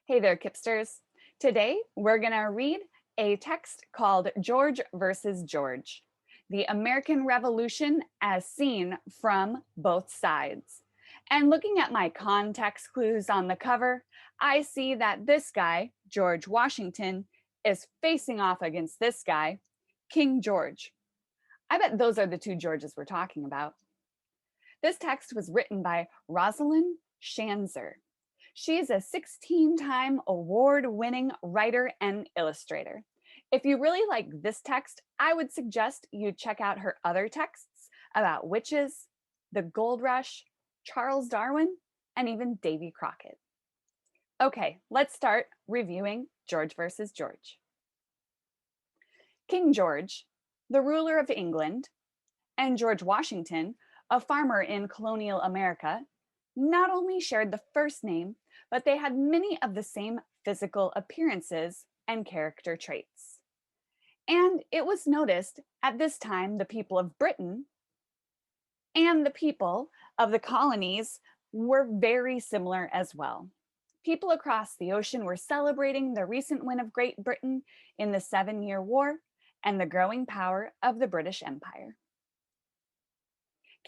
Hey there, Kipsters. Today, we're going to read a text called George versus George, the American Revolution as seen from both sides. And looking at my context clues on the cover, I see that this guy, George Washington, is facing off against this guy, King George. I bet those are the two Georges we're talking about. This text was written by Rosalind Shanzer. She is a 16-time award-winning writer and illustrator. If you really like this text, I would suggest you check out her other texts about witches, the gold rush, Charles Darwin, and even Davy Crockett. Okay, let's start reviewing George versus George. King George, the ruler of England, and George Washington, a farmer in colonial America, not only shared the first name, but they had many of the same physical appearances and character traits. And it was noticed at this time the people of Britain and the people of the colonies were very similar as well. People across the ocean were celebrating the recent win of Great Britain in the 7-Year War and the growing power of the British Empire.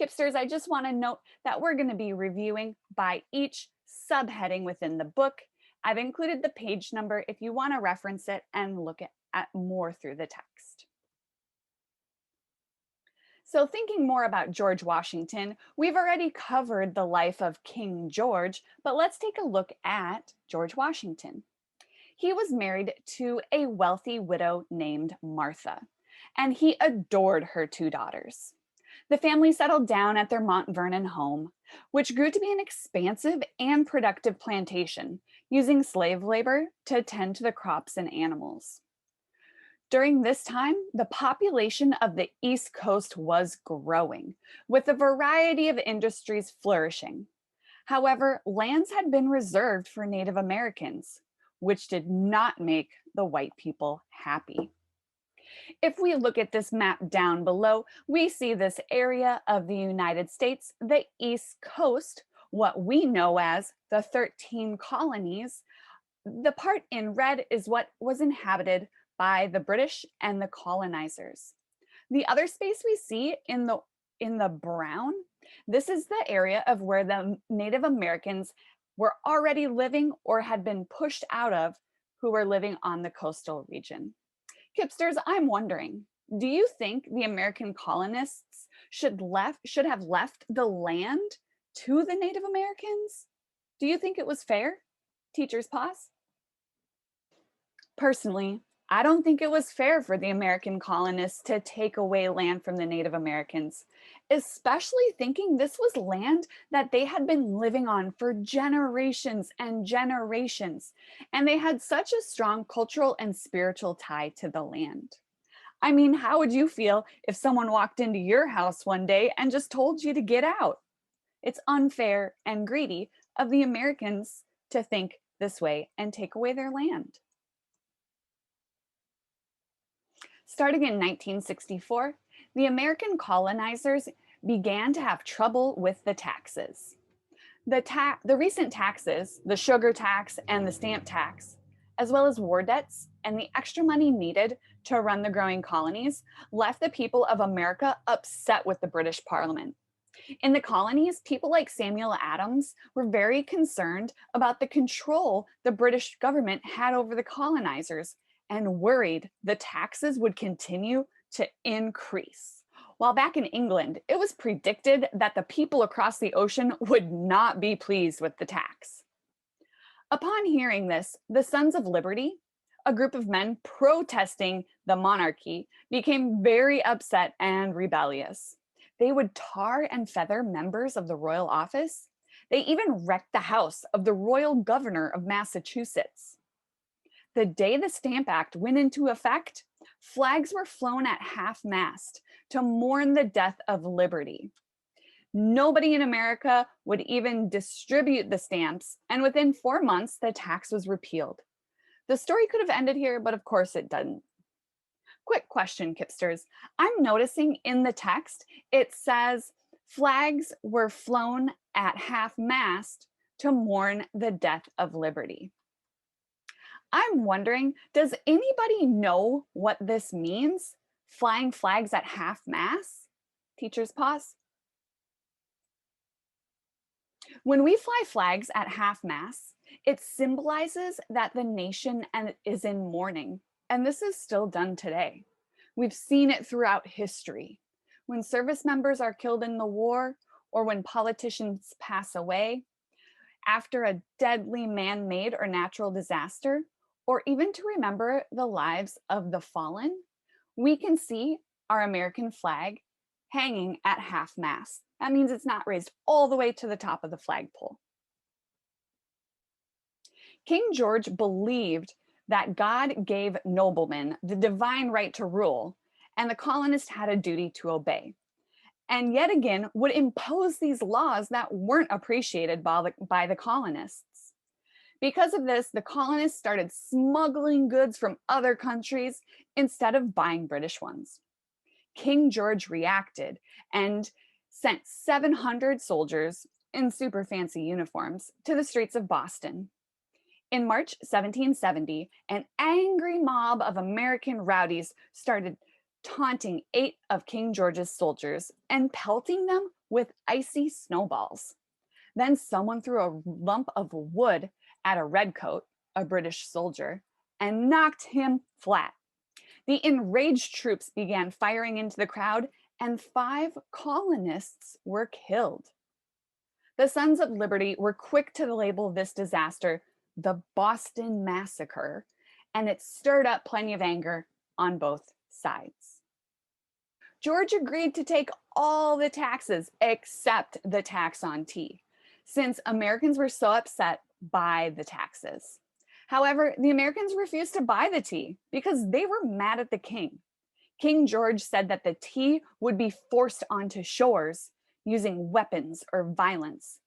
Kipsters, I just want to note that we're going to be reviewing by each subheading within the book. I've included the page number if you want to reference it and look at more through the text. So thinking more about George Washington, we've already covered the life of King George, but let's take a look at George Washington. He was married to a wealthy widow named Martha, and he adored her 2 daughters. The family settled down at their Mount Vernon home, which grew to be an expansive and productive plantation, using slave labor to tend to the crops and animals. During this time, the population of the East Coast was growing, with a variety of industries flourishing. However, lands had been reserved for Native Americans, which did not make the white people happy. If we look at this map down below, we see this area of the United States, the East Coast, what we know as the 13 colonies. The part in red is what was inhabited by the British and the colonizers. The other space we see in the brown, this is the area of where the Native Americans were already living or had been pushed out of, who were living on the coastal region. Kipsters, I'm wondering, do you think the American colonists should have left the land to the Native Americans? Do you think it was fair? Teachers pause. Personally, I don't think it was fair for the American colonists to take away land from the Native Americans, especially thinking this was land that they had been living on for generations and generations, and they had such a strong cultural and spiritual tie to the land. I mean, how would you feel if someone walked into your house one day and just told you to get out? It's unfair and greedy of the Americans to think this way and take away their land. Starting in 1964, the American colonizers began to have trouble with the taxes. The recent taxes, the sugar tax and the stamp tax, as well as war debts and the extra money needed to run the growing colonies, left the people of America upset with the British Parliament. In the colonies, people like Samuel Adams were very concerned about the control the British government had over the colonizers and worried the taxes would continue to increase. While back in England, it was predicted that the people across the ocean would not be pleased with the tax. Upon hearing this, the Sons of Liberty, a group of men protesting the monarchy, became very upset and rebellious. They would tar and feather members of the royal office. They even wrecked the house of the royal governor of Massachusetts. The day the Stamp Act went into effect, flags were flown at half-mast to mourn the death of liberty. Nobody in America would even distribute the stamps, and within 4 months, the tax was repealed. The story could have ended here, but of course it didn't. Quick question, Kipsters. I'm noticing in the text, it says flags were flown at half-mast to mourn the death of liberty. I'm wondering, does anybody know what this means? Flying flags at half mast? Teachers pause. When we fly flags at half mast, it symbolizes that the nation is in mourning. And this is still done today. We've seen it throughout history. When service members are killed in the war, or when politicians pass away, after a deadly man made or natural disaster, or even to remember the lives of the fallen, we can see our American flag hanging at half mast. That means it's not raised all the way to the top of the flagpole. King George believed that God gave noblemen the divine right to rule, and the colonists had a duty to obey. And yet again, would impose these laws that weren't appreciated by the colonists. Because of this, the colonists started smuggling goods from other countries instead of buying British ones. King George reacted and sent 700 soldiers in super fancy uniforms to the streets of Boston. In March 1770, an angry mob of American rowdies started taunting 8 of King George's soldiers and pelting them with icy snowballs. Then someone threw a lump of wood at a redcoat, a British soldier, and knocked him flat. The enraged troops began firing into the crowd, and 5 colonists were killed. The Sons of Liberty were quick to label this disaster the Boston Massacre, and it stirred up plenty of anger on both sides. George agreed to take all the taxes except the tax on tea, since Americans were so upset by the taxes. However, the Americans refused to buy the tea because they were mad at the king. King George said that the tea would be forced onto shores using weapons or violence,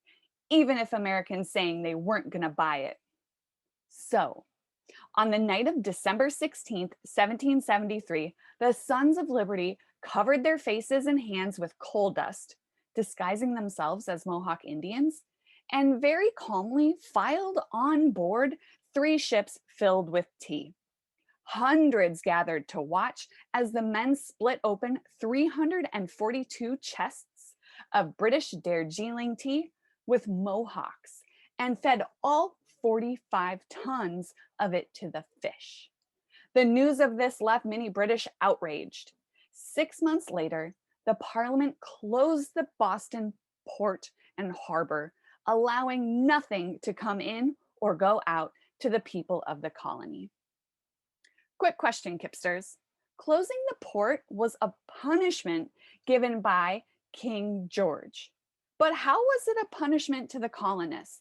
even if Americans saying they weren't going to buy it. So, on the night of December 16th, 1773, the Sons of Liberty covered their faces and hands with coal dust, disguising themselves as Mohawk Indians, and very calmly filed on board 3 ships filled with tea. Hundreds gathered to watch as the men split open 342 chests of British Darjeeling tea with Mohawks and fed all 45 tons of it to the fish. The news of this left many British outraged. 6 months later, the Parliament closed the Boston port and harbor, allowing nothing to come in or go out to the people of the colony. Quick question, Kipsters. Closing the port was a punishment given by King George. But how was it a punishment to the colonists?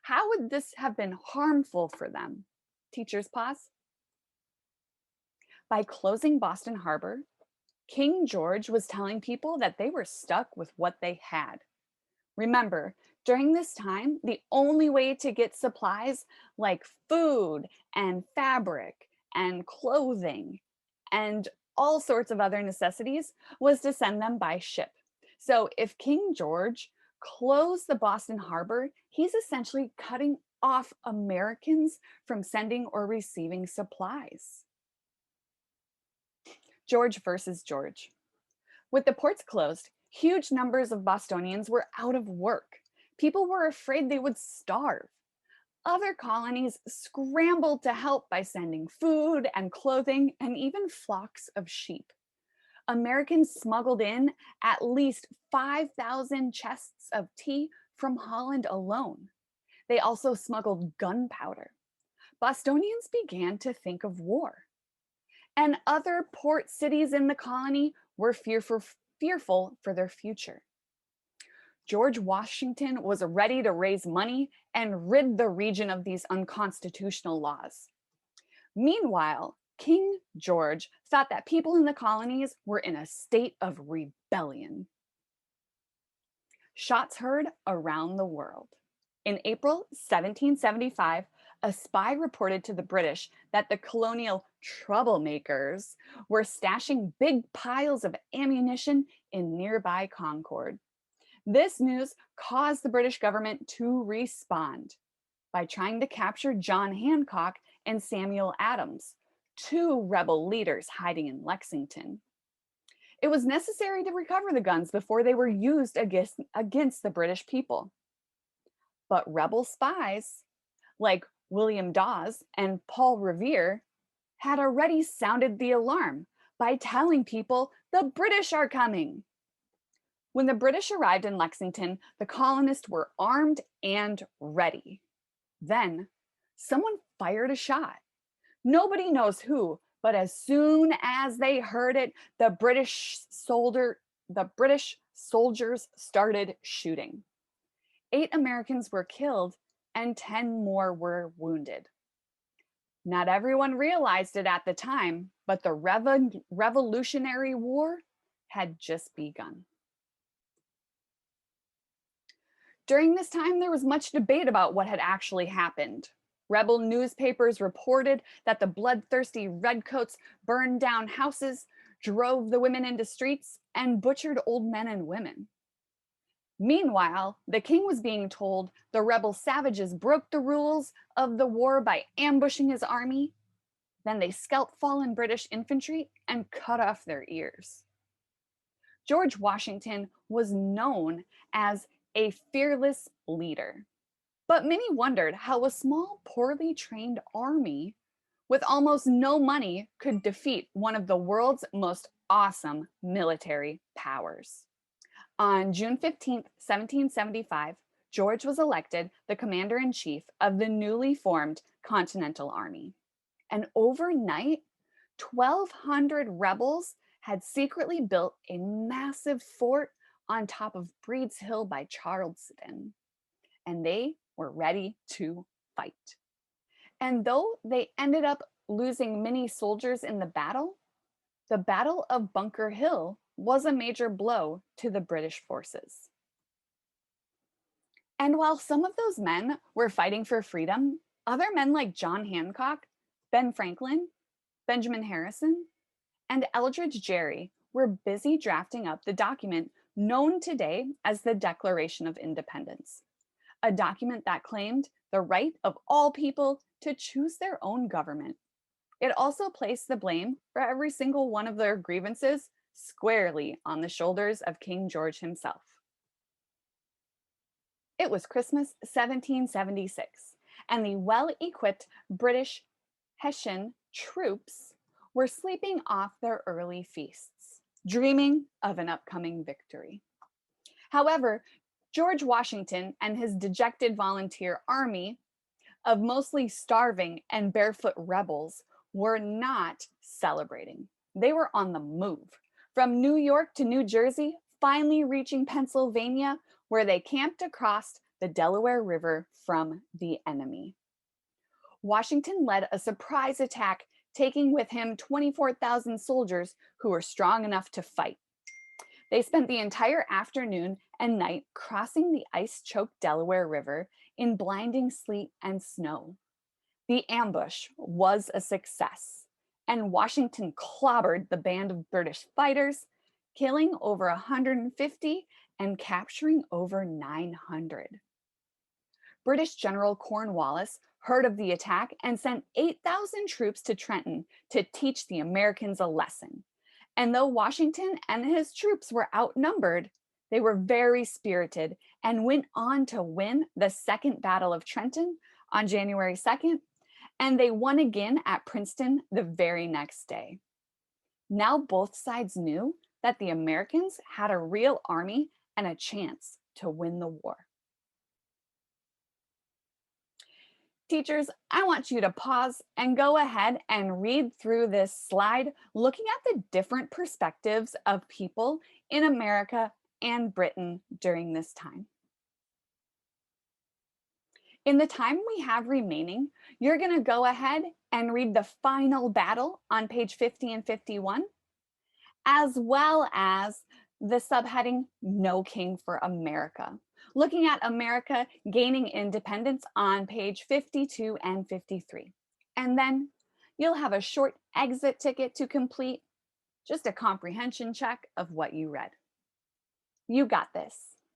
How would this have been harmful for them? Teachers pause. By closing Boston Harbor, King George was telling people that they were stuck with what they had. Remember, during this time, the only way to get supplies like food and fabric and clothing and all sorts of other necessities was to send them by ship. So if King George closed the Boston Harbor, he's essentially cutting off Americans from sending or receiving supplies. George versus George. With the ports closed, huge numbers of Bostonians were out of work. People were afraid they would starve. Other colonies scrambled to help by sending food and clothing and even flocks of sheep. Americans smuggled in at least 5,000 chests of tea from Holland alone. They also smuggled gunpowder. Bostonians began to think of war. And other port cities in the colony were fearful for their future. George Washington was ready to raise money and rid the region of these unconstitutional laws. Meanwhile, King George thought that people in the colonies were in a state of rebellion. Shots heard around the world. In April 1775, a spy reported to the British that the colonial troublemakers were stashing big piles of ammunition in nearby Concord. This news caused the British government to respond by trying to capture John Hancock and Samuel Adams, two rebel leaders hiding in Lexington. It was necessary to recover the guns before they were used against the British people. But rebel spies like William Dawes and Paul Revere had already sounded the alarm by telling people the British are coming. When the British arrived in Lexington, the colonists were armed and ready. Then someone fired a shot. Nobody knows who, but as soon as they heard it, the British soldiers started shooting. 8 Americans were killed and 10 more were wounded. Not everyone realized it at the time, but the Revolutionary War had just begun. During this time, there was much debate about what had actually happened. Rebel newspapers reported that the bloodthirsty redcoats burned down houses, drove the women into streets, and butchered old men and women. Meanwhile, the king was being told the rebel savages broke the rules of the war by ambushing his army. Then they scalped fallen British infantry and cut off their ears. George Washington was known as a fearless leader, but many wondered how a small, poorly trained army with almost no money could defeat one of the world's most awesome military powers. On June 15th, 1775, George was elected the commander-in-chief of the newly formed Continental Army. And overnight, 1,200 rebels had secretly built a massive fort on top of Breed's Hill by Charleston, and they were ready to fight. And though they ended up losing many soldiers in the Battle of Bunker Hill was a major blow to the British forces. And while some of those men were fighting for freedom, other men like John Hancock, Ben Franklin, Benjamin Harrison, and Eldridge Gerry were busy drafting up the document known today as the Declaration of Independence, a document that claimed the right of all people to choose their own government. It also placed the blame for every single one of their grievances squarely on the shoulders of King George himself. It was Christmas 1776, and the well-equipped British Hessian troops were sleeping off their early feasts, dreaming of an upcoming victory. However, George Washington and his dejected volunteer army of mostly starving and barefoot rebels were not celebrating. They were on the move, from New York to New Jersey, finally reaching Pennsylvania, where they camped across the Delaware River from the enemy. Washington led a surprise attack, taking with him 24,000 soldiers who were strong enough to fight. They spent the entire afternoon and night crossing the ice-choked Delaware River in blinding sleet and snow. The ambush was a success, and Washington clobbered the band of British fighters, killing over 150 and capturing over 900. British General Cornwallis heard of the attack and sent 8,000 troops to Trenton to teach the Americans a lesson. And though Washington and his troops were outnumbered, they were very spirited and went on to win the Second Battle of Trenton on January 2nd, and they won again at Princeton the very next day. Now both sides knew that the Americans had a real army and a chance to win the war. Teachers, I want you to pause and go ahead and read through this slide, looking at the different perspectives of people in America and Britain during this time. In the time we have remaining, you're going to go ahead and read the final battle on page 50 and 51, as well as the subheading, No King for America, looking at America gaining independence on page 52 and 53. And then you'll have a short exit ticket to complete, just a comprehension check of what you read. You got this.